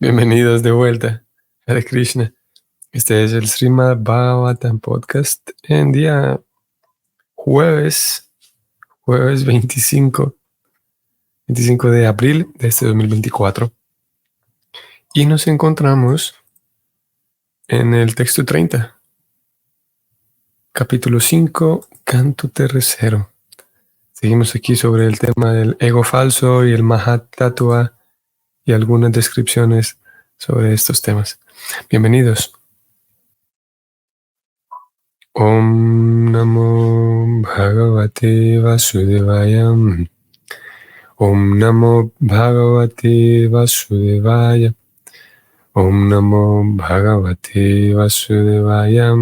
Bienvenidos de vuelta, Hare Krishna. Este es el Srimad Bhagavatam Podcast en día jueves 25 de abril de este 2024. Y nos encontramos en el texto 30, capítulo 5, canto tercero. Seguimos aquí sobre el tema del ego falso y el Mahat Tattva y algunas descripciones sobre estos temas. Bienvenidos. Om Namo Bhagavate Vasudevaya. Om Namo Bhagavate Vasudevaya. Om Namo Bhagavate Vasudevaya.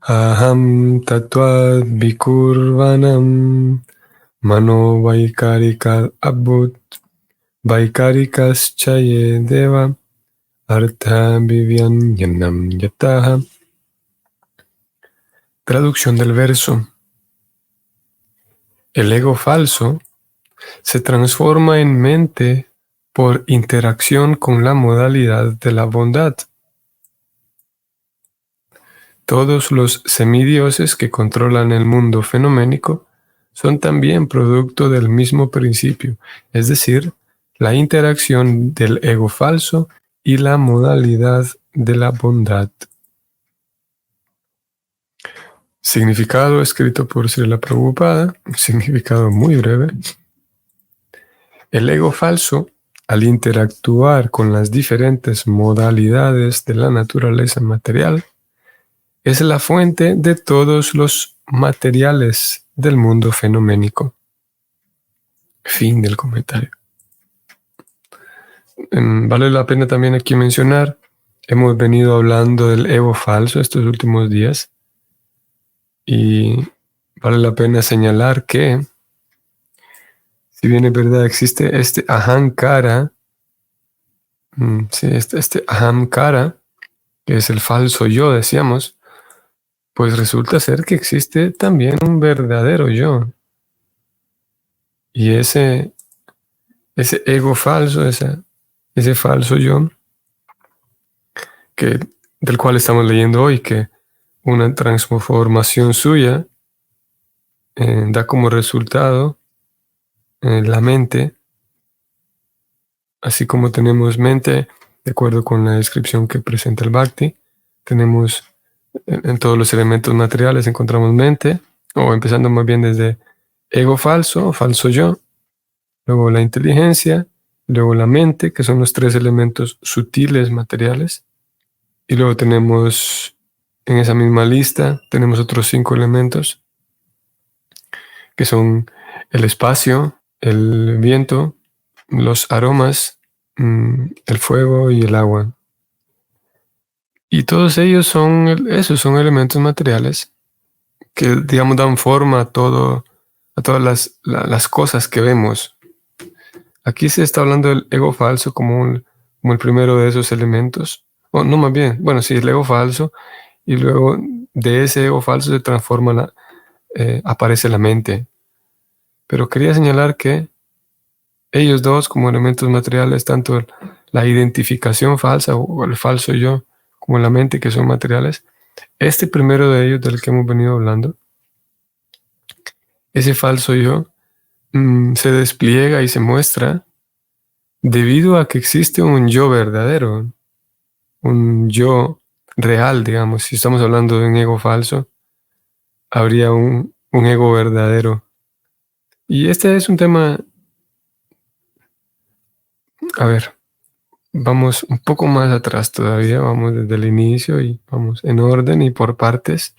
Aham Tattvad Vikurvanam Mano Vaikarika Abhut Vaikarikas Chaye Deva Artha Vivyanyanam Yataha. Traducción del verso. El ego falso se transforma en mente por interacción con la modalidad de la bondad. Todos los semidioses que controlan el mundo fenoménico son también producto del mismo principio, es decir, la interacción del ego falso y la modalidad de la bondad. Significado escrito por Srila Prabhupada, significado muy breve. El ego falso, al interactuar con las diferentes modalidades de la naturaleza material, es la fuente de todos los materiales del mundo fenoménico. Fin del comentario. Vale la pena también aquí mencionar, hemos venido hablando del ego falso estos últimos días y vale la pena señalar que, si bien es verdad, existe este ahankara, este ahankara, que es el falso yo, decíamos, pues resulta ser que existe también un verdadero yo. Y ese ego falso, ese falso yo, del cual estamos leyendo hoy, que una transformación suya da como resultado la mente, así como tenemos mente, de acuerdo con la descripción que presenta el Bhakti, tenemos en todos los elementos materiales encontramos mente, o empezando más bien desde ego falso, falso yo, luego la inteligencia, luego la mente, que son los tres elementos sutiles materiales, y luego tenemos en esa misma lista, tenemos otros 5 elementos, que son el espacio, el viento, los aromas, el fuego y el agua. Y todos ellos son elementos materiales que, digamos, dan forma a todas las cosas que vemos. Aquí se está hablando del ego falso como el primero de esos elementos. O no, más bien, bueno, sí, el ego falso, y luego de ese ego falso se transforma, aparece la mente. Pero quería señalar que ellos dos, como elementos materiales, tanto la identificación falsa o el falso yo, como la mente, que son materiales, este primero de ellos del que hemos venido hablando, ese falso yo, se despliega y se muestra debido a que existe un yo verdadero, un yo real, digamos. Si estamos hablando de un ego falso, habría un ego verdadero. Y este es un tema, a ver, vamos un poco más atrás todavía, vamos desde el inicio y vamos en orden y por partes.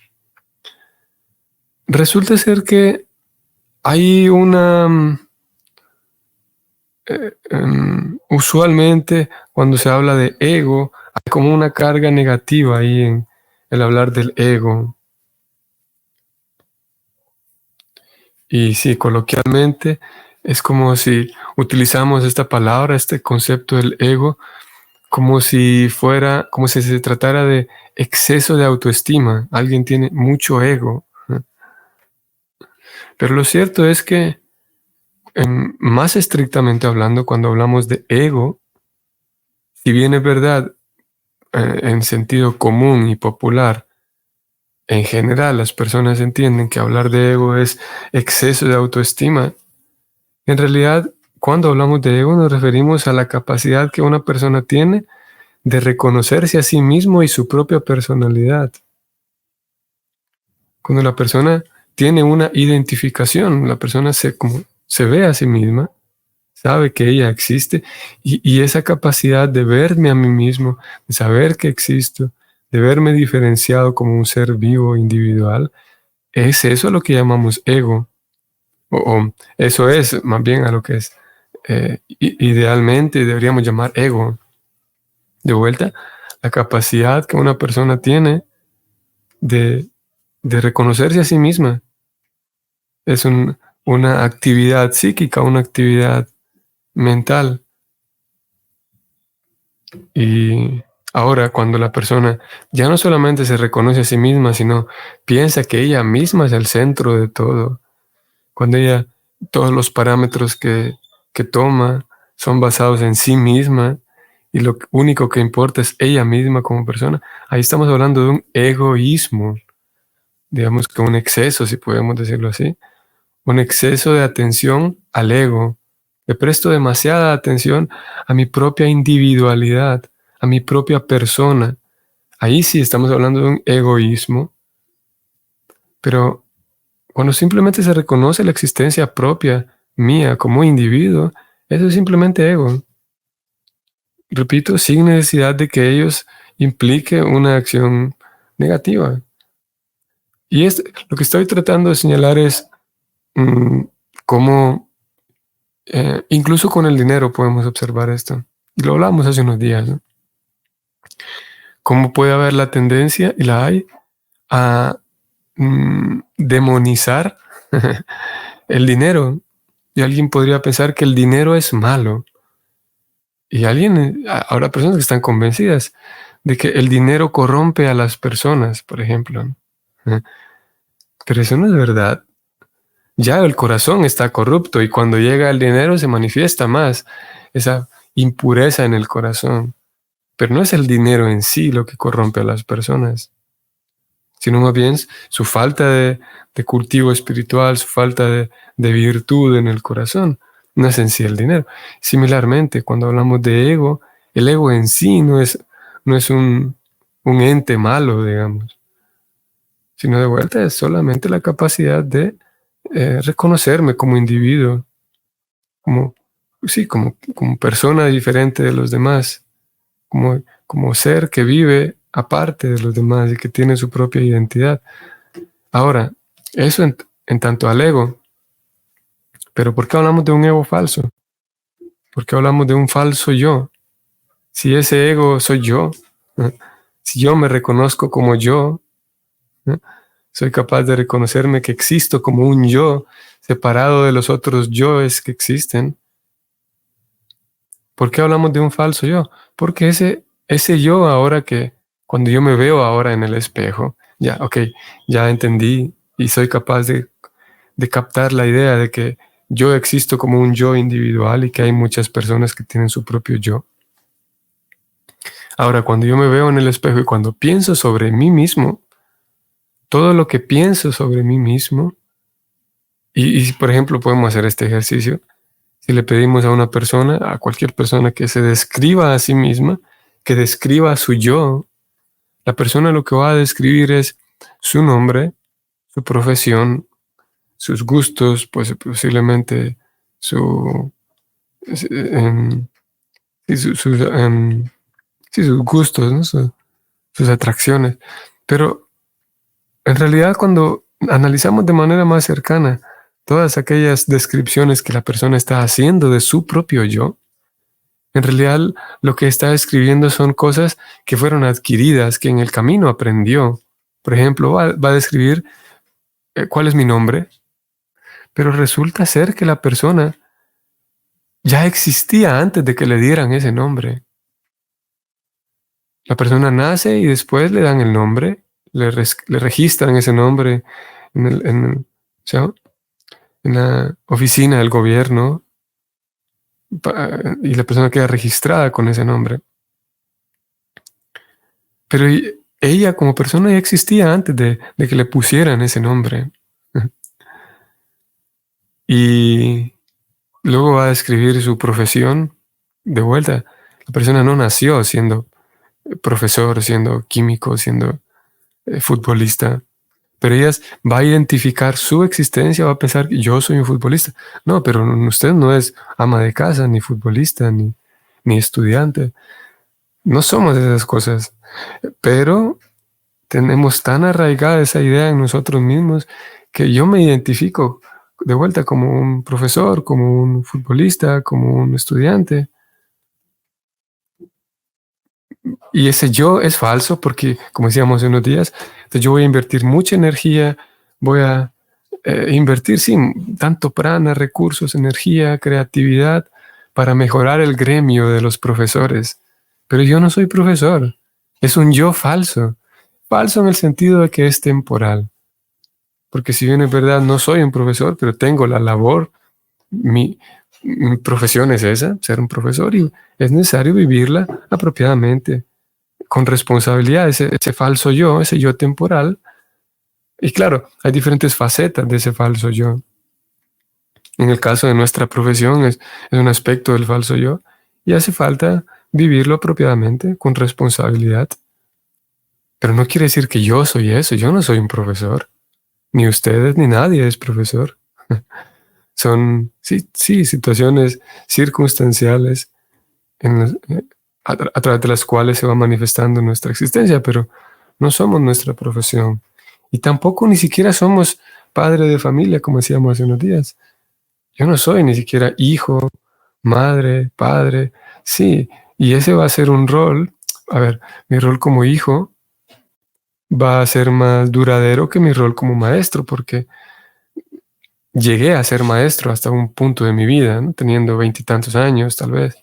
Resulta ser que hay usualmente cuando se habla de ego, hay como una carga negativa ahí en el hablar del ego. Y sí, coloquialmente es como si utilizamos esta palabra, este concepto del ego, como si se tratara de exceso de autoestima. Alguien tiene mucho ego. Pero lo cierto es que más estrictamente hablando, cuando hablamos de ego, si bien es verdad, en sentido común y popular, en general las personas entienden que hablar de ego es exceso de autoestima. En realidad, cuando hablamos de ego nos referimos a la capacidad que una persona tiene de reconocerse a sí mismo y su propia personalidad. Cuando la persona tiene una identificación, la persona se ve a sí misma, sabe que ella existe y esa capacidad de verme a mí mismo, de saber que existo, de verme diferenciado como un ser vivo, individual, es eso lo que llamamos ego. O eso es más bien a lo que es idealmente deberíamos llamar ego. De vuelta, la capacidad que una persona tiene de, de reconocerse a sí misma. Es una actividad psíquica, una actividad mental. Y ahora, cuando la persona ya no solamente se reconoce a sí misma, sino piensa que ella misma es el centro de todo, cuando ella, todos los parámetros que toma son basados en sí misma y lo único que importa es ella misma como persona, ahí estamos hablando de un egoísmo, digamos que un exceso, si podemos decirlo así, un exceso de atención al ego. Le presto demasiada atención a mi propia individualidad, a mi propia persona. Ahí sí estamos hablando de un egoísmo, pero cuando simplemente se reconoce la existencia propia mía como individuo, eso es simplemente ego. Repito, sin necesidad de que ellos implique una acción negativa. Y lo que estoy tratando de señalar es mm, cómo incluso con el dinero podemos observar esto. Y lo hablamos hace unos días, ¿no? Cómo puede haber la tendencia, y la hay, a demonizar el dinero. Y alguien podría pensar que el dinero es malo. Y habrá personas que están convencidas de que el dinero corrompe a las personas, por ejemplo. ¿Eh? Pero eso no es verdad. Ya el corazón está corrupto y cuando llega el dinero se manifiesta más esa impureza en el corazón. Pero no es el dinero en sí lo que corrompe a las personas, sino más bien su falta de cultivo espiritual, su falta de virtud en el corazón. No es en sí el dinero. Similarmente, cuando hablamos de ego, el ego en sí no es un ente malo, digamos, sino de vuelta es solamente la capacidad de reconocerme como individuo, como, sí, como persona diferente de los demás, como ser que vive aparte de los demás y que tiene su propia identidad. Ahora, eso en tanto al ego, pero ¿por qué hablamos de un ego falso? ¿Por qué hablamos de un falso yo? Si ese ego soy yo, ¿eh? Si yo me reconozco como yo, ¿eh? Soy capaz de reconocerme que existo como un yo separado de los otros yoes que existen. ¿Por qué hablamos de un falso yo? Porque ese yo ahora cuando yo me veo ahora en el espejo, ya, ok, ya entendí y soy capaz de captar la idea de que yo existo como un yo individual y que hay muchas personas que tienen su propio yo. Ahora, cuando yo me veo en el espejo y cuando pienso sobre mí mismo, todo lo que pienso sobre mí mismo, y por ejemplo podemos hacer este ejercicio, si le pedimos a una persona, a cualquier persona que se describa a sí misma, que describa su yo, la persona lo que va a describir es su nombre, su profesión, sus gustos, pues posiblemente su, em, sí, sí, sus gustos, ¿no? Sus atracciones. Pero en realidad cuando analizamos de manera más cercana todas aquellas descripciones que la persona está haciendo de su propio yo, en realidad lo que está escribiendo son cosas que fueron adquiridas, que en el camino aprendió. Por ejemplo, va a describir cuál es mi nombre, pero resulta ser que la persona ya existía antes de que le dieran ese nombre. La persona nace y después le dan el nombre, le registran ese nombre en el, ¿sí? en la oficina del gobierno y la persona queda registrada con ese nombre. Pero ella como persona ya existía antes de que le pusieran ese nombre. Y luego va a describir su profesión de vuelta. La persona no nació siendo profesor, siendo químico, siendo futbolista, pero ella va a identificar su existencia, va a pensar que yo soy un futbolista. No, pero usted no es ama de casa, ni futbolista, ni estudiante. No somos esas cosas, pero tenemos tan arraigada esa idea en nosotros mismos que yo me identifico de vuelta como un profesor, como un futbolista, como un estudiante. Y ese yo es falso porque, como decíamos hace unos días, entonces yo voy a invertir mucha energía, voy a invertir, sí, tanto prana, recursos, energía, creatividad para mejorar el gremio de los profesores. Pero yo no soy profesor. Es un yo falso. Falso en el sentido de que es temporal. Porque si bien es verdad, no soy un profesor, pero tengo la labor, mi profesión es esa, ser un profesor, y es necesario vivirla apropiadamente, con responsabilidad, ese falso yo, ese yo temporal. Y claro, hay diferentes facetas de ese falso yo. En el caso de nuestra profesión es un aspecto del falso yo y hace falta vivirlo apropiadamente, con responsabilidad. Pero no quiere decir que yo soy eso, yo no soy un profesor. Ni ustedes ni nadie es profesor. Son, sí, situaciones circunstanciales a través de las cuales se va manifestando nuestra existencia, pero no somos nuestra profesión. Y tampoco ni siquiera somos padre de familia, como decíamos hace unos días. Yo no soy ni siquiera hijo, madre, padre. Sí, y ese va a ser un rol. A ver, mi rol como hijo va a ser más duradero que mi rol como maestro, porque llegué a ser maestro hasta un punto de mi vida, ¿no? Teniendo 20 y tantos años, tal vez.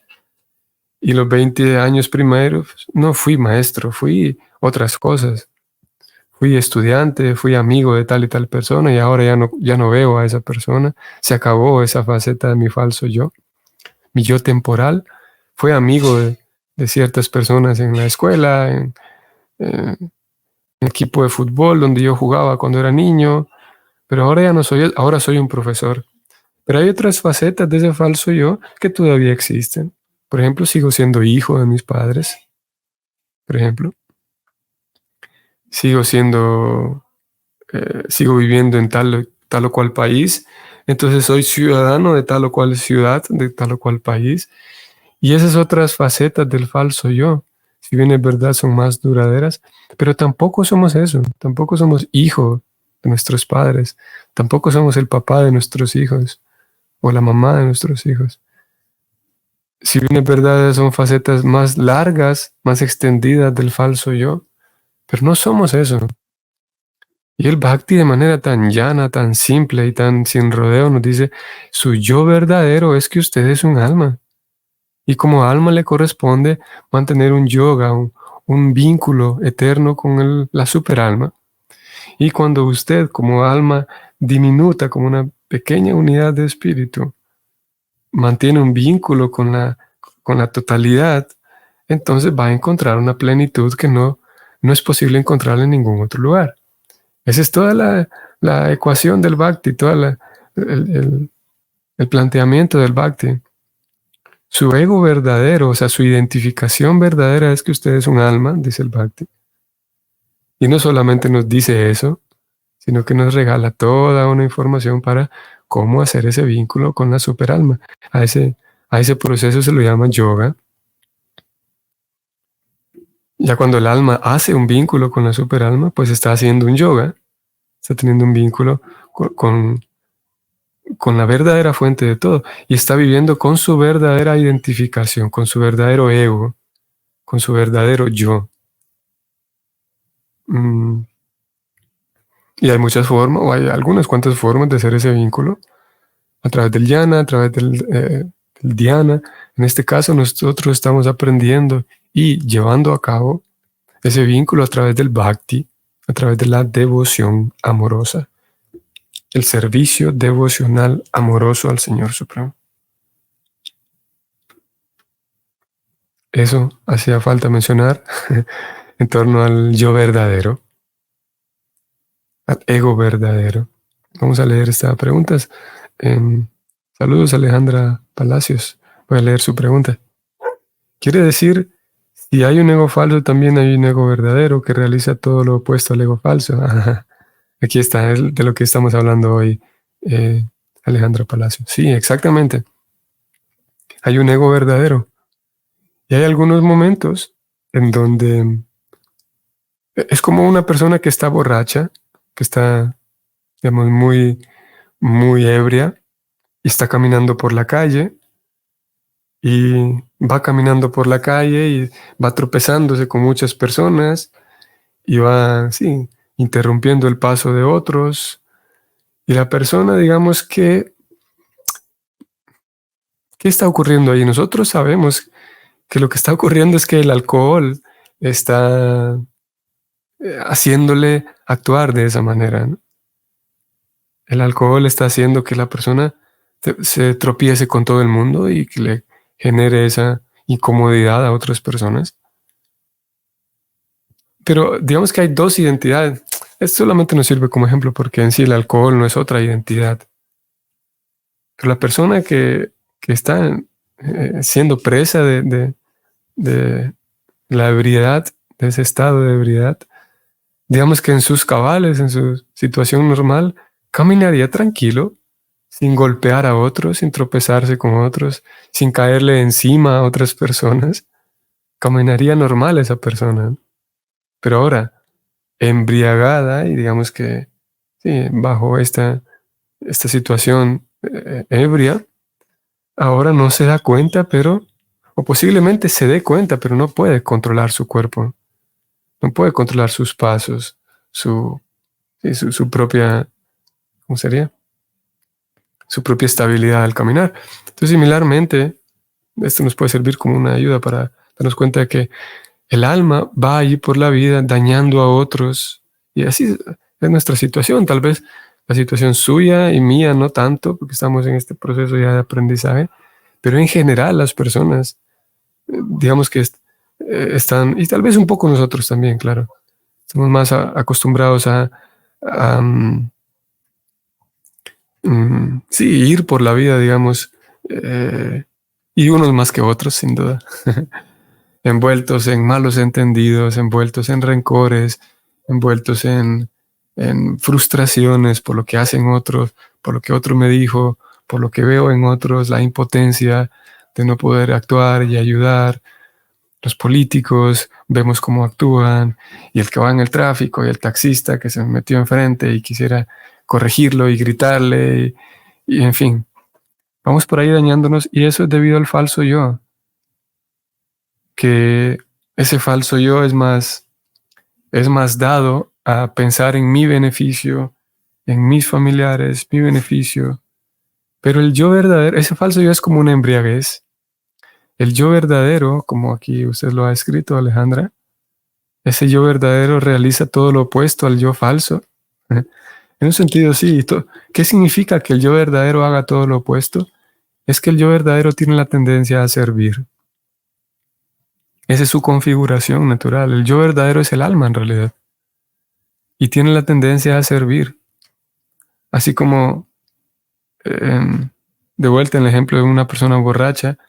Y los 20 años primeros no fui maestro, fui otras cosas. Fui estudiante, fui amigo de tal y tal persona y ahora ya no veo a esa persona. Se acabó esa faceta de mi falso yo. Mi yo temporal fue amigo de ciertas personas en la escuela, en el equipo de fútbol donde yo jugaba cuando era niño, pero ahora ya no soy, ahora soy un profesor. Pero hay otras facetas de ese falso yo que todavía existen. Por ejemplo, sigo siendo hijo de mis padres, por ejemplo. Sigo viviendo en tal o cual país. Entonces soy ciudadano de tal o cual ciudad, de tal o cual país. Y esas otras facetas del falso yo, si bien es verdad, son más duraderas, pero tampoco somos eso. Tampoco somos hijo de nuestros padres. Tampoco somos el papá de nuestros hijos o la mamá de nuestros hijos. Si bien es verdad, son facetas más largas, más extendidas del falso yo, pero no somos eso. Y el Bhakti de manera tan llana, tan simple y tan sin rodeo nos dice, su yo verdadero es que usted es un alma. Y como alma le corresponde mantener un yoga, un vínculo eterno con la superalma. Y cuando usted como alma diminuta, como una pequeña unidad de espíritu, mantiene un vínculo con la totalidad, entonces va a encontrar una plenitud que no es posible encontrar en ningún otro lugar. Esa es toda la ecuación del Bhakti, el planteamiento del Bhakti. Su ego verdadero, o sea, su identificación verdadera es que usted es un alma, dice el Bhakti. Y no solamente nos dice eso, sino que nos regala toda una información para cómo hacer ese vínculo con la superalma. A ese proceso se lo llama yoga. Ya cuando el alma hace un vínculo con la superalma, pues está haciendo un yoga, está teniendo un vínculo con la verdadera fuente de todo y está viviendo con su verdadera identificación, con su verdadero ego, con su verdadero yo. Y hay muchas formas, o hay algunas cuantas formas de hacer ese vínculo, a través del jnana, a través del dhyana. En este caso nosotros estamos aprendiendo y llevando a cabo ese vínculo a través del bhakti, a través de la devoción amorosa. el servicio devocional amoroso al Señor Supremo. Eso hacía falta mencionar en torno al yo verdadero, al ego verdadero. Vamos a leer estas preguntas. Saludos, Alejandra Palacios. Voy a leer su pregunta. Quiere decir, si hay un ego falso, también hay un ego verdadero que realiza todo lo opuesto al ego falso. Aquí está, es de lo que estamos hablando hoy, Alejandra Palacios. Sí, exactamente. Hay un ego verdadero. Y hay algunos momentos en donde es como una persona que está borracha, que está, digamos, muy, muy ebria, y está caminando por la calle, y va caminando por la calle y va tropezándose con muchas personas, y va, sí, interrumpiendo el paso de otros. Y la persona, digamos que, ¿qué está ocurriendo ahí? Nosotros sabemos que lo que está ocurriendo es que el alcohol está haciéndole actuar de esa manera, ¿no? El alcohol está haciendo que la persona se tropiece con todo el mundo y que le genere esa incomodidad a otras personas. Pero digamos que hay dos identidades. Esto solamente nos sirve como ejemplo porque en sí el alcohol no es otra identidad. Pero la persona que está siendo presa de la ebriedad, de ese estado de ebriedad, digamos que en sus cabales, en su situación normal, caminaría tranquilo, sin golpear a otros, sin tropezarse con otros, sin caerle encima a otras personas. Caminaría normal esa persona. Pero ahora, embriagada y digamos que sí, bajo esta situación ebria, ahora no se da cuenta, pero, o posiblemente se dé cuenta, pero no puede controlar su cuerpo, no puede controlar sus pasos, sí, su propia, ¿cómo sería? Su propia estabilidad al caminar. Entonces, similarmente, esto nos puede servir como una ayuda para darnos cuenta de que el alma va allí por la vida dañando a otros. Y así es nuestra situación. Tal vez la situación suya y mía no tanto, porque estamos en este proceso ya de aprendizaje, pero en general las personas, digamos que están, y tal vez un poco nosotros también, claro, estamos más acostumbrados a, sí, ir por la vida, digamos, y unos más que otros, sin duda, envueltos en malos entendidos, envueltos en rencores, envueltos en frustraciones por lo que hacen otros, por lo que otro me dijo, por lo que veo en otros, la impotencia de no poder actuar y ayudar. Los políticos, vemos cómo actúan, y el que va en el tráfico, y el taxista que se metió enfrente y quisiera corregirlo y gritarle, y en fin, vamos por ahí dañándonos, y eso es debido al falso yo, que ese falso yo es más dado a pensar en mi beneficio, en mis familiares, mi beneficio, pero el yo verdadero, ese falso yo es como una embriaguez. El yo verdadero, como aquí usted lo ha escrito, Alejandra, ese yo verdadero realiza todo lo opuesto al yo falso. En un sentido, sí. ¿Qué significa que el yo verdadero haga todo lo opuesto? Es que el yo verdadero tiene la tendencia a servir. Esa es su configuración natural. El yo verdadero es el alma en realidad. Y tiene la tendencia a servir. Así como, de vuelta en el ejemplo de una persona borracha,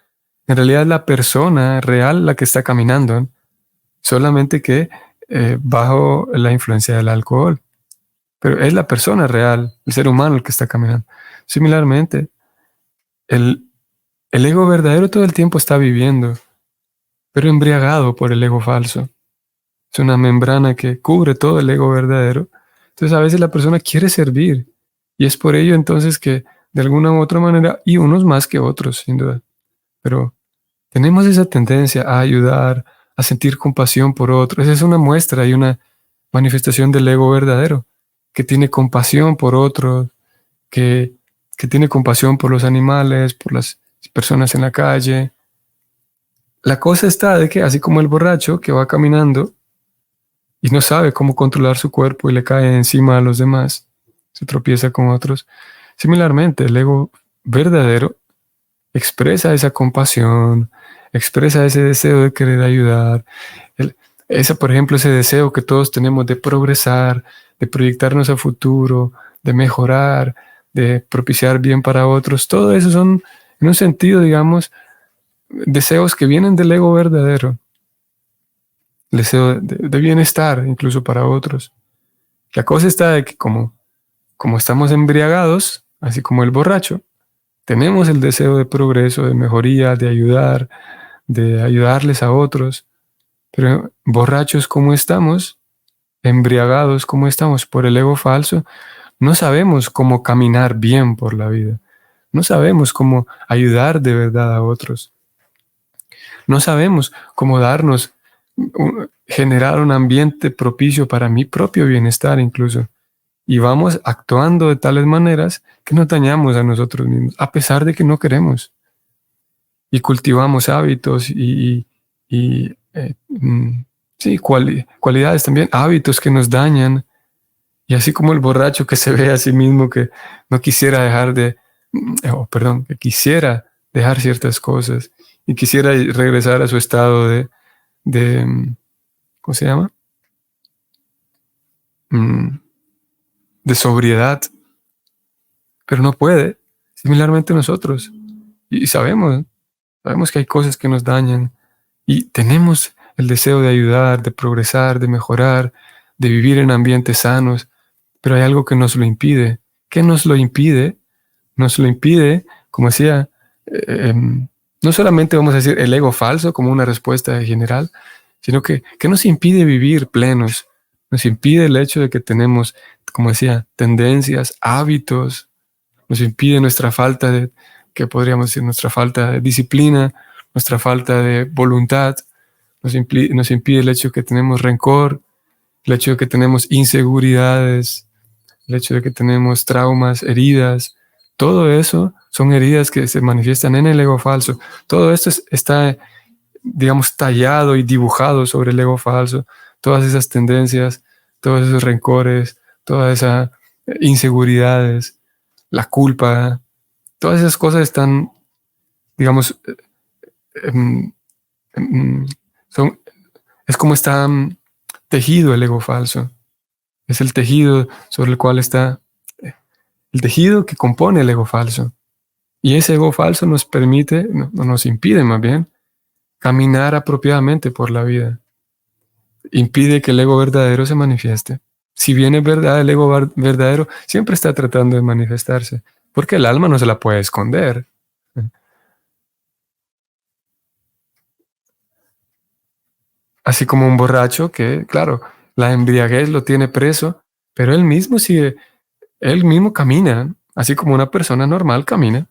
en realidad es la persona real la que está caminando, ¿no? Solamente que bajo la influencia del alcohol. Pero es la persona real, el ser humano el que está caminando. Similarmente, el, el ego verdadero todo el tiempo está viviendo, pero embriagado por el ego falso. Es una membrana que cubre todo el ego verdadero. Entonces a veces la persona quiere servir y es por ello entonces que de alguna u otra manera, y unos más que otros, sin duda, pero tenemos esa tendencia a ayudar, a sentir compasión por otros. Esa es una muestra y una manifestación del ego verdadero, que tiene compasión por otros, que, que tiene compasión por los animales, por las personas en la calle. La cosa está de que, así como el borracho que va caminando y no sabe cómo controlar su cuerpo y le cae encima a los demás, se tropieza con otros. Similarmente, el ego verdadero expresa esa compasión, expresa ese deseo de querer ayudar, por ejemplo, ese deseo que todos tenemos de progresar, de proyectarnos a futuro, de mejorar, de propiciar bien para otros. Todo eso son, en un sentido, digamos, deseos que vienen del ego verdadero. Deseo de bienestar, incluso para otros. La cosa está de que como estamos embriagados, así como el borracho, tenemos el deseo de progreso, de mejoría, de ayudarles a otros, pero borrachos como estamos, embriagados como estamos por el ego falso, no sabemos cómo caminar bien por la vida, no sabemos cómo ayudar de verdad a otros, no sabemos cómo generar un ambiente propicio para mi propio bienestar incluso. Y vamos actuando de tales maneras que nos dañamos a nosotros mismos, a pesar de que no queremos. Y cultivamos hábitos sí, cualidades también, hábitos que nos dañan. Y así como el borracho que se ve a sí mismo que no quisiera que quisiera dejar ciertas cosas y quisiera regresar a su estado de ¿cómo se llama? De sobriedad, pero no puede. Similarmente nosotros. Y sabemos que hay cosas que nos dañan y tenemos el deseo de ayudar, de progresar, de mejorar, de vivir en ambientes sanos, pero hay algo que nos lo impide. ¿Qué nos lo impide? Nos lo impide, como decía, no solamente vamos a decir el ego falso como una respuesta general, sino que nos impide vivir plenos. Nos impide el hecho de que tenemos, como decía, tendencias, hábitos, nos impide nuestra falta de, ¿qué podríamos decir? Nuestra falta de disciplina, nuestra falta de voluntad, nos impide el hecho de que tenemos rencor, el hecho de que tenemos inseguridades, el hecho de que tenemos traumas, heridas. Todo eso son heridas que se manifiestan en el ego falso. Todo esto está, digamos, tallado y dibujado sobre el ego falso. Todas esas tendencias, todos esos rencores, todas esas inseguridades, la culpa, todas esas cosas están, digamos, em, em, es como está tejido el ego falso. Es el tejido sobre el cual está, el tejido que compone el ego falso. Y ese ego falso nos permite, no nos impide más bien, caminar apropiadamente por la vida. Impide que el ego verdadero se manifieste. Si bien es verdad, el ego verdadero siempre está tratando de manifestarse, porque el alma no se la puede esconder. Así como un borracho que, claro, la embriaguez lo tiene preso, pero él mismo camina, así como una persona normal camina.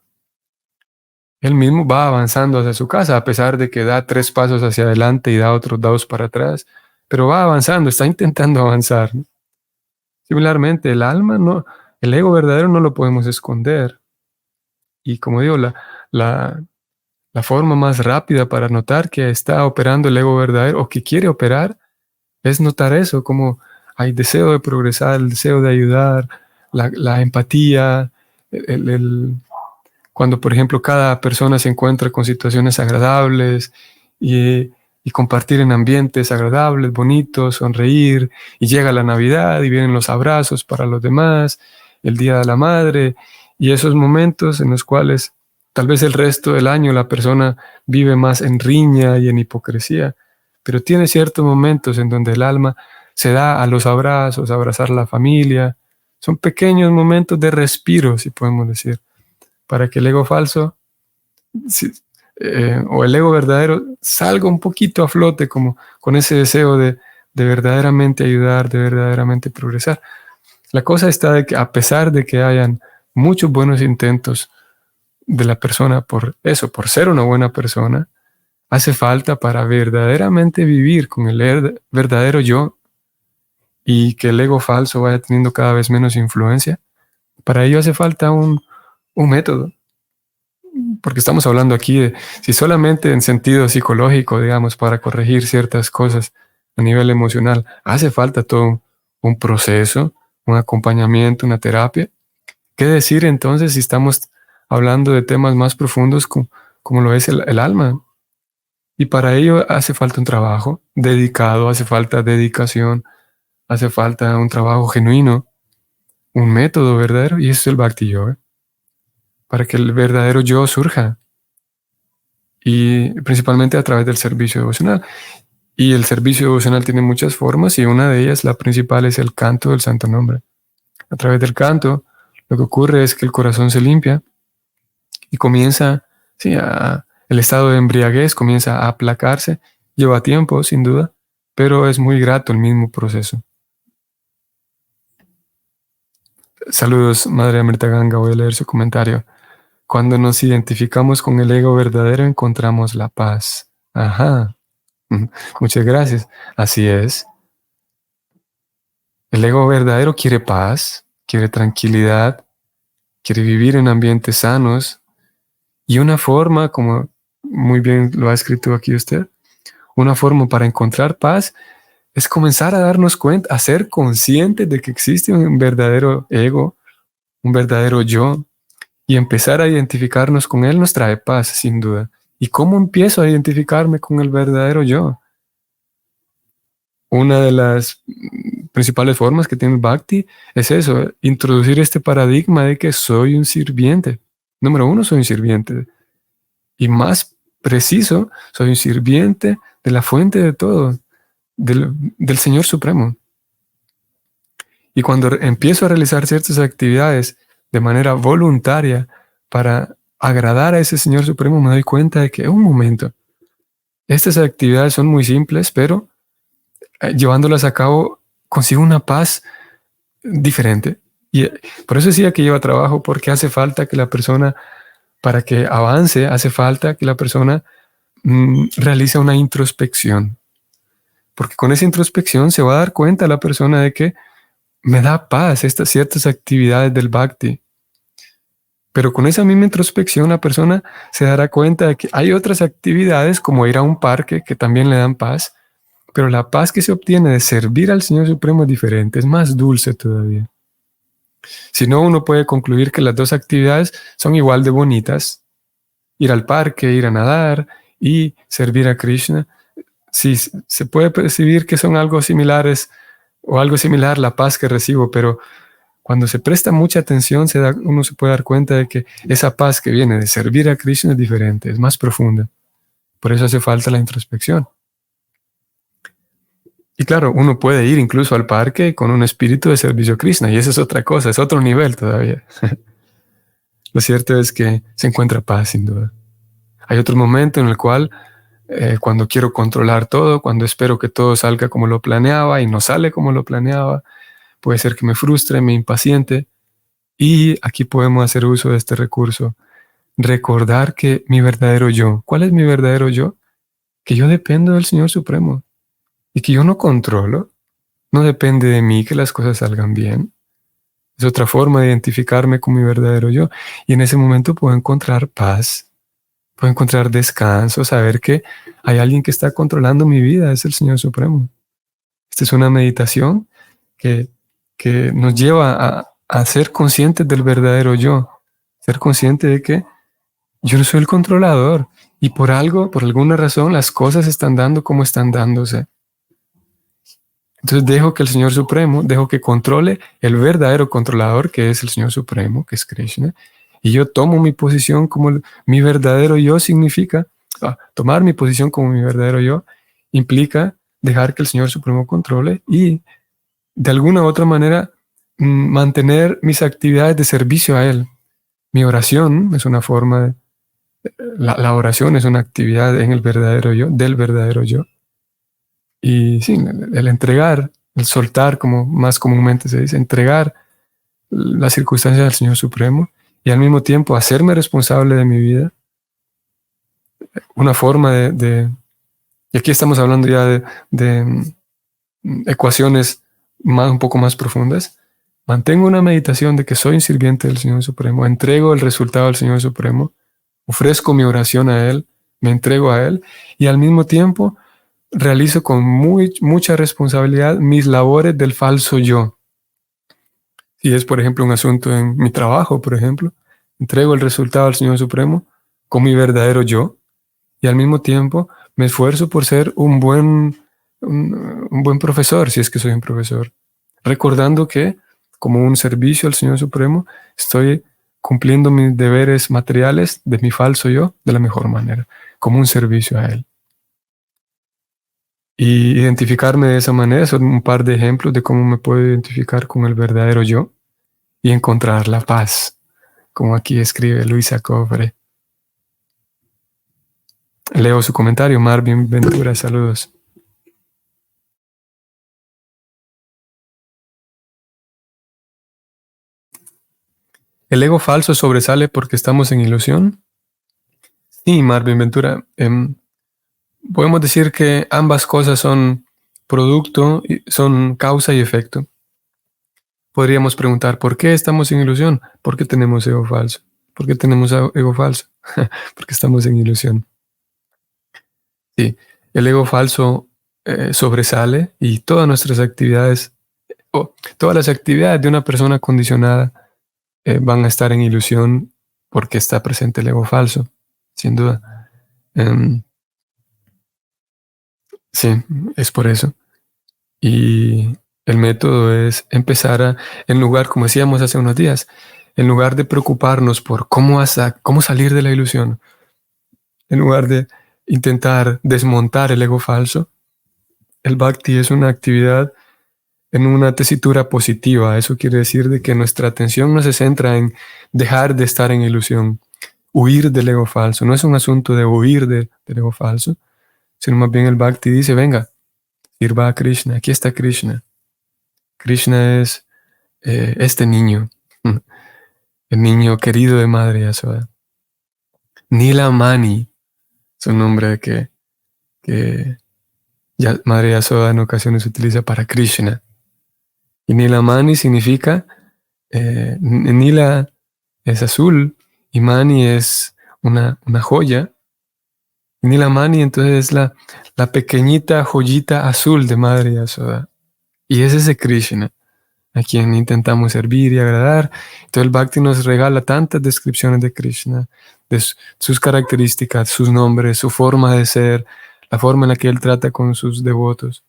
Él mismo va avanzando hacia su casa, a pesar de que da 3 pasos hacia adelante y da otros 2 para atrás, pero va avanzando, está intentando avanzar, ¿no? Similarmente, el ego verdadero no lo podemos esconder. Y como digo, la, la forma más rápida para notar que está operando el ego verdadero o que quiere operar es notar eso, como hay deseo de progresar, el deseo de ayudar, la empatía, cuando, por ejemplo, cada persona se encuentra con situaciones agradables y compartir en ambientes agradables, bonitos, sonreír, y llega la Navidad y vienen los abrazos para los demás, el Día de la Madre, y esos momentos en los cuales tal vez el resto del año la persona vive más en riña y en hipocresía, pero tiene ciertos momentos en donde el alma se da a los abrazos, a abrazar a la familia. Son pequeños momentos de respiro, si podemos decir, para que el ego falso o el ego verdadero salga un poquito a flote, como con ese deseo de verdaderamente ayudar, de verdaderamente progresar. La cosa está de que a pesar de que hayan muchos buenos intentos de la persona por ser una buena persona, hace falta para verdaderamente vivir con el verdadero yo y que el ego falso vaya teniendo cada vez menos influencia. Para ello hace falta un método, porque estamos hablando aquí de si solamente en sentido psicológico, digamos, para corregir ciertas cosas a nivel emocional, hace falta todo un proceso, un acompañamiento, una terapia. ¿Qué decir entonces si estamos hablando de temas más profundos como lo es el alma? Y para ello hace falta un trabajo dedicado, hace falta dedicación, hace falta un trabajo genuino, un método verdadero, y eso es el Bhakti Yoga, para que el verdadero yo surja, y principalmente a través del servicio devocional. Y el servicio devocional tiene muchas formas, y una de ellas, la principal, es el canto del santo nombre. A través del canto, lo que ocurre es que el corazón se limpia y comienza, sí, el estado de embriaguez comienza a aplacarse. Lleva tiempo, sin duda, pero es muy grato el mismo proceso. Saludos, Madre Amrita Ganga, voy a leer su comentario. Cuando nos identificamos con el ego verdadero, encontramos la paz. Ajá. Muchas gracias. Así es. El ego verdadero quiere paz, quiere tranquilidad, quiere vivir en ambientes sanos. Y una forma, como muy bien lo ha escrito aquí usted, una forma para encontrar paz es comenzar a darnos cuenta, a ser conscientes de que existe un verdadero ego, un verdadero yo, y empezar a identificarnos con él nos trae paz, sin duda. ¿Y cómo empiezo a identificarme con el verdadero yo? Una de las principales formas que tiene el Bhakti es eso, introducir este paradigma de que soy un sirviente. Número uno, soy un sirviente. Y más preciso, soy un sirviente de la fuente de todo, del Señor Supremo. Y cuando empiezo a realizar ciertas actividades de manera voluntaria para agradar a ese Señor Supremo, me doy cuenta de que, un momento, estas actividades son muy simples, pero llevándolas a cabo consigo una paz diferente. Y por eso decía que lleva trabajo, porque hace falta que la persona, para que avance, hace falta que la persona realice una introspección. Porque con esa introspección se va a dar cuenta la persona de que me da paz estas ciertas actividades del Bhakti. Pero con esa misma introspección la persona se dará cuenta de que hay otras actividades como ir a un parque que también le dan paz, pero la paz que se obtiene de servir al Señor Supremo es diferente, es más dulce todavía. Si no, uno puede concluir que las dos actividades son igual de bonitas. Ir al parque, ir a nadar y servir a Krishna. Sí, se puede percibir que son algo similares o algo similar la paz que recibo, pero cuando se presta mucha atención uno se puede dar cuenta de que esa paz que viene de servir a Krishna es diferente, es más profunda. Por eso hace falta la introspección. Y claro, uno puede ir incluso al parque con un espíritu de servicio a Krishna, y eso es otra cosa, es otro nivel todavía. Lo cierto es que se encuentra paz, sin duda. Hay otro momento en el cual, cuando quiero controlar todo, cuando espero que todo salga como lo planeaba y no sale como lo planeaba, puede ser que me frustre, me impaciente, y aquí podemos hacer uso de este recurso. Recordar que mi verdadero yo, ¿cuál es mi verdadero yo? Que yo dependo del Señor Supremo y que yo no controlo, no depende de mí que las cosas salgan bien. Es otra forma de identificarme con mi verdadero yo, y en ese momento puedo encontrar paz, puedo encontrar descanso, saber que hay alguien que está controlando mi vida, es el Señor Supremo. Esta es una meditación que nos lleva a ser conscientes del verdadero yo, ser consciente de que yo no soy el controlador y por alguna razón, las cosas están dando como están dándose. Entonces dejo que el Señor Supremo, dejo que controle el verdadero controlador, que es el Señor Supremo, que es Krishna, y yo tomo mi posición como mi verdadero yo significa, tomar mi posición como mi verdadero yo implica dejar que el Señor Supremo controle y de alguna u otra manera mantener mis actividades de servicio a Él. Mi oración es una forma la oración es una actividad en el verdadero yo, del verdadero yo. Y sí, el entregar, el soltar, como más comúnmente se dice, entregar las circunstancias al Señor Supremo y al mismo tiempo hacerme responsable de mi vida. Una forma y aquí estamos hablando ya de ecuaciones un poco más profundas. Mantengo una meditación de que soy un sirviente del Señor Supremo, entrego el resultado al Señor Supremo, ofrezco mi oración a Él, me entrego a Él y al mismo tiempo realizo con mucha responsabilidad mis labores del falso yo. Si es, por ejemplo, un asunto en mi trabajo, por ejemplo, entrego el resultado al Señor Supremo con mi verdadero yo y al mismo tiempo me esfuerzo por ser un buen profesor, si es que soy un profesor, recordando que como un servicio al Señor Supremo estoy cumpliendo mis deberes materiales de mi falso yo de la mejor manera, como un servicio a Él. Y identificarme de esa manera son un par de ejemplos de cómo me puedo identificar con el verdadero yo y encontrar la paz, como aquí escribe Luisa Cofre. Leo su comentario, Marvin Ventura, saludos. ¿El ego falso sobresale porque estamos en ilusión? Sí, Marvin Ventura. Podemos decir que ambas cosas son producto, son causa y efecto. Podríamos preguntar, ¿por qué estamos en ilusión? ¿Por qué tenemos ego falso? ¿Por qué tenemos ego falso? Porque estamos en ilusión. Sí, el ego falso sobresale y todas nuestras actividades, o todas las actividades de una persona condicionada van a estar en ilusión porque está presente el ego falso, sin duda. Sí, es por eso. Y el método es empezar en lugar, como decíamos hace unos días, en lugar de preocuparnos por cómo salir de la ilusión, en lugar de intentar desmontar el ego falso, el bhakti es una actividad en una tesitura positiva. Eso quiere decir de que nuestra atención no se centra en dejar de estar en ilusión, huir del ego falso. No es un asunto de huir del ego falso, sino más bien el bhakti dice, venga, sirva a Krishna, aquí está Krishna. Krishna es este niño, el niño querido de Madre Yasoda. Nila Mani, es un nombre que Madre Yasoda en ocasiones utiliza para Krishna. Y Nila Mani significa, Nila es azul y Mani es una joya. Y Nila Mani entonces es la pequeñita joyita azul de Madre Yasoda. Y es ese Krishna a quien intentamos servir y agradar. Entonces el Bhakti nos regala tantas descripciones de Krishna, de sus características, sus nombres, su forma de ser, la forma en la que él trata con sus devotos.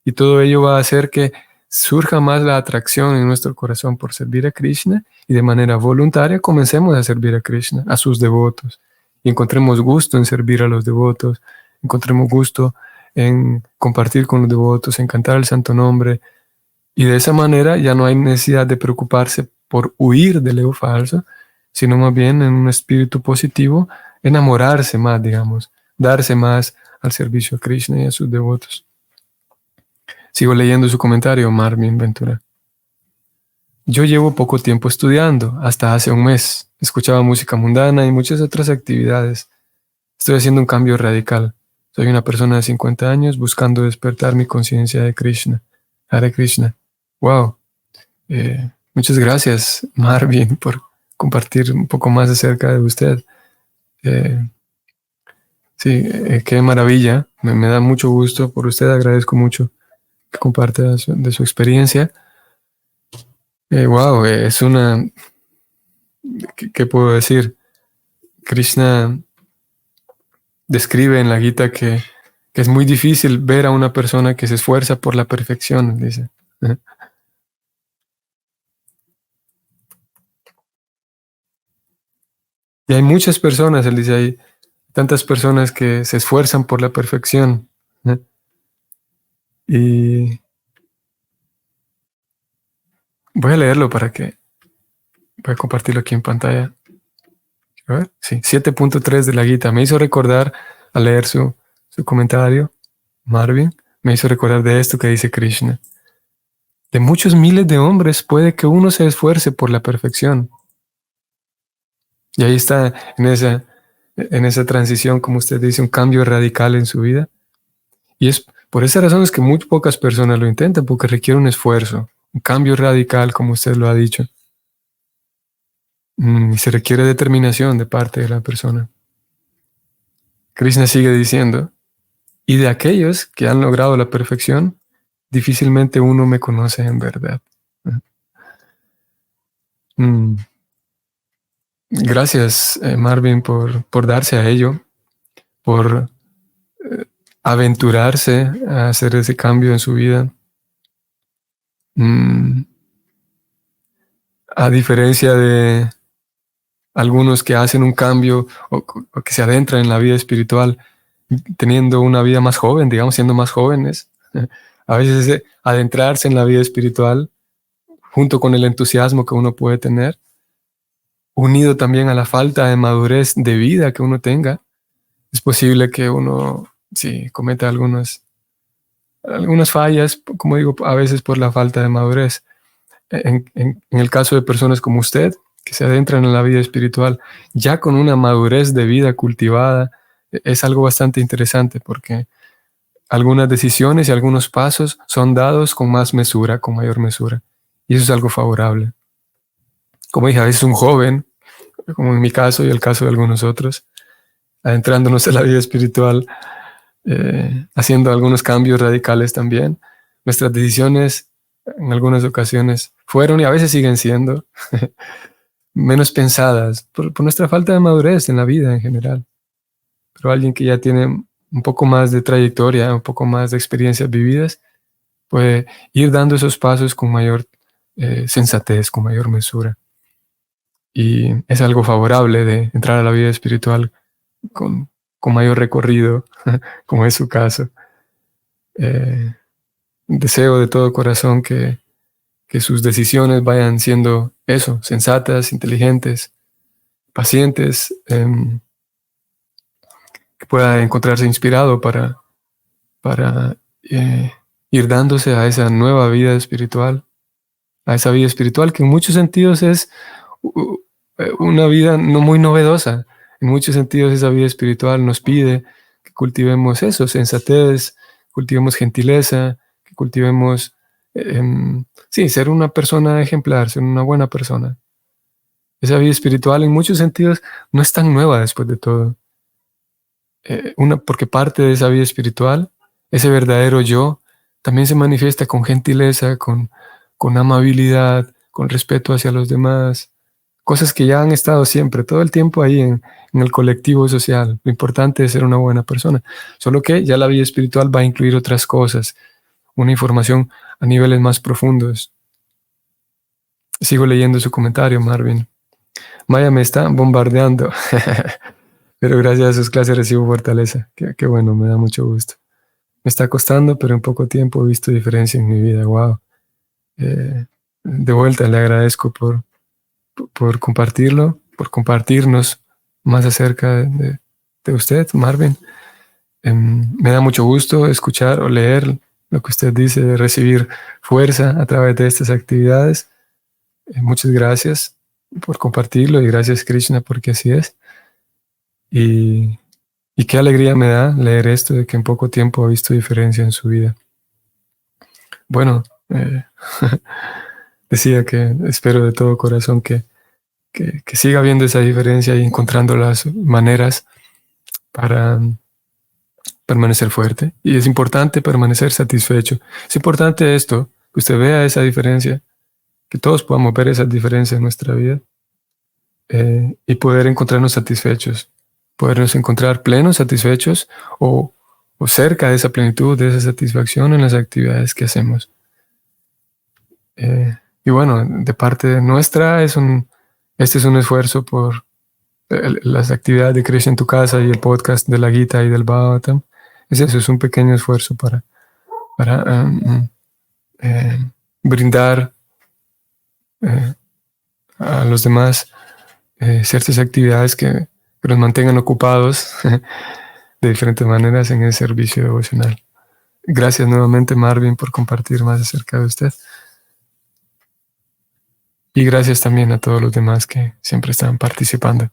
Y todo ello va a hacer que surja más la atracción en nuestro corazón por servir a Krishna y de manera voluntaria comencemos a servir a Krishna, a sus devotos. Y encontremos gusto en servir a los devotos, encontremos gusto en compartir con los devotos, en cantar el santo nombre. Y de esa manera ya no hay necesidad de preocuparse por huir del ego falso, sino más bien en un espíritu positivo, enamorarse más, digamos, darse más al servicio a Krishna y a sus devotos. Sigo leyendo su comentario, Marvin Ventura. Yo llevo poco tiempo estudiando, hasta hace un mes. Escuchaba música mundana y muchas otras actividades. Estoy haciendo un cambio radical. Soy una persona de 50 años buscando despertar mi conciencia de Krishna. Hare Krishna. Wow. Muchas gracias, Marvin, por compartir un poco más acerca de usted. Sí, qué maravilla. Me da mucho gusto por usted. Agradezco mucho que comparte de su experiencia. Wow, es una... ¿Qué puedo decir? Krishna describe en la Gita que es muy difícil ver a una persona que se esfuerza por la perfección, dice. Y hay muchas personas, él dice, hay tantas personas que se esfuerzan por la perfección. Y voy a leerlo voy a compartirlo aquí en pantalla. A ver, sí, 7.3 de la Gita. Me hizo recordar, al leer su comentario, Marvin, me hizo recordar de esto que dice Krishna. De muchos miles de hombres puede que uno se esfuerce por la perfección. Y ahí está, en esa transición, como usted dice, un cambio radical en su vida. Y es por esa razón es que muy pocas personas lo intentan, porque requiere un esfuerzo, un cambio radical, como usted lo ha dicho. Y se requiere determinación de parte de la persona. Krishna sigue diciendo, y de aquellos que han logrado la perfección, difícilmente uno me conoce en verdad. Mm, Gracias, Marvin, por darse a ello, por aventurarse a hacer ese cambio en su vida. Mm, A diferencia de algunos que hacen un cambio o que se adentran en la vida espiritual teniendo una vida más joven, digamos, siendo más jóvenes, a veces adentrarse en la vida espiritual junto con el entusiasmo que uno puede tener, unido también a la falta de madurez de vida que uno tenga, es posible que uno, sí, cometa algunas fallas, como digo, a veces por la falta de madurez. En el caso de personas como usted, que se adentran en la vida espiritual ya con una madurez de vida cultivada, es algo bastante interesante porque algunas decisiones y algunos pasos son dados con más mesura, con mayor mesura. Y eso es algo favorable. Como dije, a veces un joven, como en mi caso y el caso de algunos otros, adentrándonos en la vida espiritual, haciendo algunos cambios radicales también. Nuestras decisiones en algunas ocasiones fueron y a veces siguen siendo menos pensadas por nuestra falta de madurez en la vida en general. Pero alguien que ya tiene un poco más de trayectoria, un poco más de experiencias vividas, puede ir dando esos pasos con mayor sensatez, con mayor mesura. Y es algo favorable de entrar a la vida espiritual con, con mayor recorrido, como es su caso. Eh, Deseo de todo corazón que sus decisiones vayan siendo eso, sensatas, inteligentes, pacientes, que pueda encontrarse inspirado para ir dándose a esa nueva vida espiritual, a esa vida espiritual que en muchos sentidos es una vida no muy novedosa. En muchos sentidos esa vida espiritual nos pide que cultivemos eso, sensatez, cultivemos gentileza, que cultivemos, sí, ser una persona ejemplar, ser una buena persona. Esa vida espiritual en muchos sentidos no es tan nueva después de todo. Porque parte de esa vida espiritual, ese verdadero yo, también se manifiesta con gentileza, con amabilidad, con respeto hacia los demás, cosas que ya han estado siempre, todo el tiempo ahí en el colectivo social. Lo importante es ser una buena persona. Solo que ya la vida espiritual va a incluir otras cosas, una información a niveles más profundos. Sigo leyendo su comentario, Marvin. Maya me está bombardeando, pero gracias a sus clases recibo fortaleza. Qué bueno, me da mucho gusto. Me está costando, pero en poco tiempo he visto diferencia en mi vida. Wow. De vuelta le agradezco por compartirlo, por compartirnos más acerca de usted, Marvin. Me da mucho gusto escuchar o leer lo que usted dice de recibir fuerza a través de estas actividades. Muchas gracias por compartirlo y gracias, Krishna, porque así es. Y qué alegría me da leer esto de que en poco tiempo ha visto diferencia en su vida. Bueno, decía que espero de todo corazón que siga viendo esa diferencia y encontrando las maneras para permanecer fuerte. Y es importante permanecer satisfecho. Es importante esto, que usted vea esa diferencia, que todos podamos ver esa diferencia en nuestra vida y poder encontrarnos satisfechos, podernos encontrar plenos, satisfechos o cerca de esa plenitud, de esa satisfacción en las actividades que hacemos. Y bueno, de parte nuestra, este es un esfuerzo por las actividades de Krishna en tu casa y el podcast de la Gita y del Bhagavatam. Eso es un pequeño esfuerzo para brindar a los demás ciertas actividades que los mantengan ocupados de diferentes maneras en el servicio devocional. Gracias nuevamente, Marvin, por compartir más acerca de usted. Y gracias también a todos los demás que siempre están participando.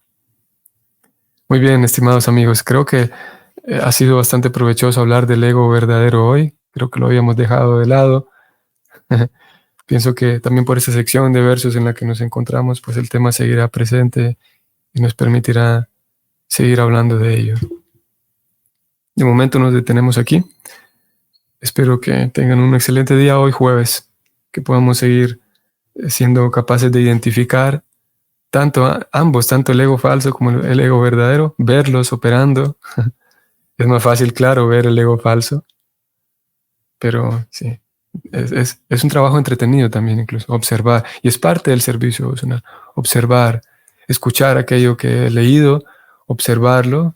Muy bien, estimados amigos, creo que ha sido bastante provechoso hablar del ego verdadero hoy. Creo que lo habíamos dejado de lado. Pienso que también por esta sección de versos en la que nos encontramos, pues el tema seguirá presente y nos permitirá seguir hablando de ello. De momento nos detenemos aquí. Espero que tengan un excelente día hoy jueves, que podamos seguir siendo capaces de identificar ambos, tanto el ego falso como el ego verdadero, verlos operando. Es más fácil, claro, ver el ego falso, pero sí, es un trabajo entretenido también, incluso observar, y es parte del servicio, es observar, escuchar aquello que he leído, observarlo,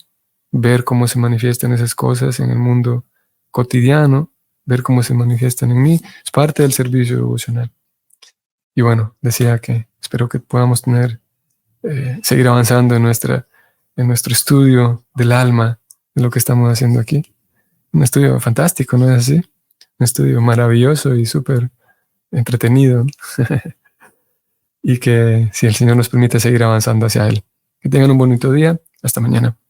ver cómo se manifiestan esas cosas en el mundo cotidiano, ver cómo se manifiestan en mí, es parte del servicio devocional. Y bueno, decía que espero que podamos seguir avanzando en nuestro estudio del alma, de lo que estamos haciendo aquí. Un estudio fantástico, ¿no es así? Un estudio maravilloso y súper entretenido, ¿no? Y que si el Señor nos permite seguir avanzando hacia Él. Que tengan un bonito día. Hasta mañana.